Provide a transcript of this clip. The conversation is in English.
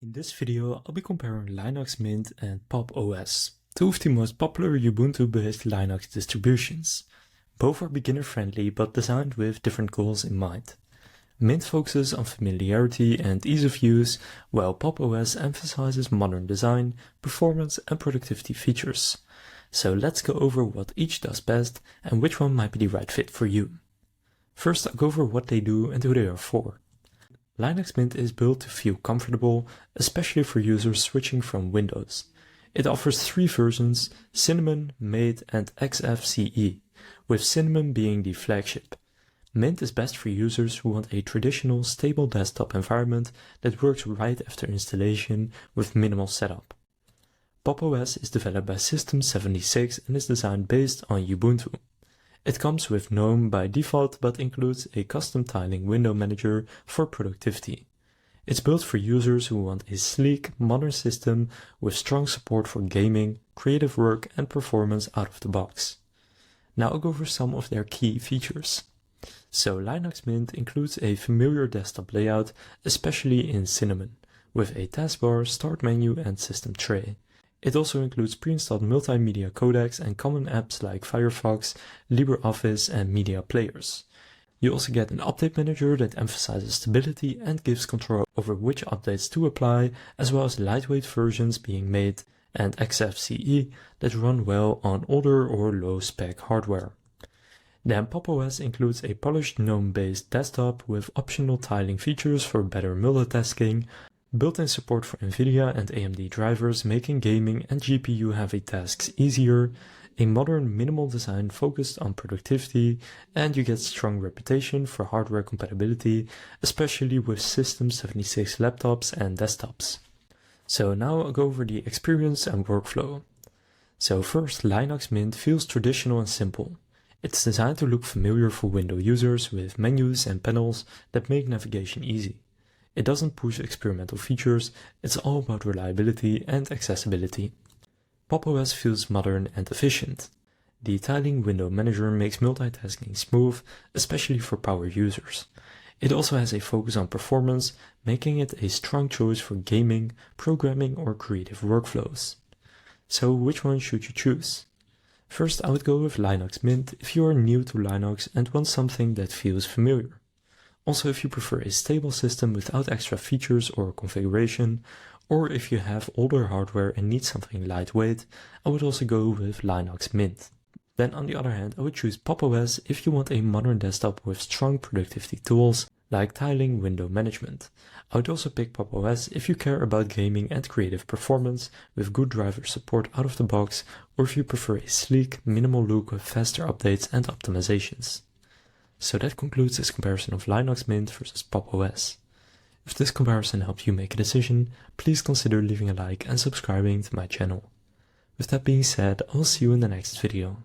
In this video, I'll be comparing Linux Mint and Pop! OS, two of the most popular Ubuntu-based Linux distributions. Both are beginner-friendly but designed with different goals in mind. Mint focuses on familiarity and ease of use, while Pop! OS emphasizes modern design, performance and productivity features. So let's go over what each does best and which one might be the right fit for you. First, I'll go over what they do and who they are for. Linux Mint is built to feel comfortable, especially for users switching from Windows. It offers three versions: Cinnamon, Mate and XFCE, with Cinnamon being the flagship. Mint is best for users who want a traditional, stable desktop environment that works right after installation with minimal setup. Pop! OS is developed by System76 and is designed based on Ubuntu. It comes with GNOME by default but includes a custom tiling window manager for productivity. It's built for users who want a sleek, modern system with strong support for gaming, creative work and performance out of the box. Now I'll go over some of their key features. So Linux Mint includes a familiar desktop layout, especially in Cinnamon, with a taskbar, start menu and system tray. It also includes pre-installed multimedia codecs and common apps like Firefox, LibreOffice and media players. You also get an update manager that emphasizes stability and gives control over which updates to apply, as well as lightweight versions being made, and XFCE that run well on older or low-spec hardware. Then Pop! OS includes a polished GNOME-based desktop with optional tiling features for better multitasking, built-in support for NVIDIA and AMD drivers making gaming and GPU-heavy tasks easier, a modern minimal design focused on productivity, and you get strong reputation for hardware compatibility, especially with System76 laptops and desktops. So now I'll go over the experience and workflow. So first, Linux Mint feels traditional and simple. It's designed to look familiar for Windows users with menus and panels that make navigation easy. It doesn't push experimental features, it's all about reliability and accessibility. Pop! OS feels modern and efficient. The tiling window manager makes multitasking smooth, especially for power users. It also has a focus on performance, making it a strong choice for gaming, programming or creative workflows. So which one should you choose? First, I would go with Linux Mint if you are new to Linux and want something that feels familiar. Also, if you prefer a stable system without extra features or configuration, or if you have older hardware and need something lightweight, I would also go with Linux Mint. Then on the other hand, I would choose Pop! OS if you want a modern desktop with strong productivity tools like tiling window management. I would also pick Pop! OS if you care about gaming and creative performance with good driver support out of the box, or if you prefer a sleek, minimal look with faster updates and optimizations. So that concludes this comparison of Linux Mint versus Pop! OS. If this comparison helped you make a decision, please consider leaving a like and subscribing to my channel. With that being said, I'll see you in the next video.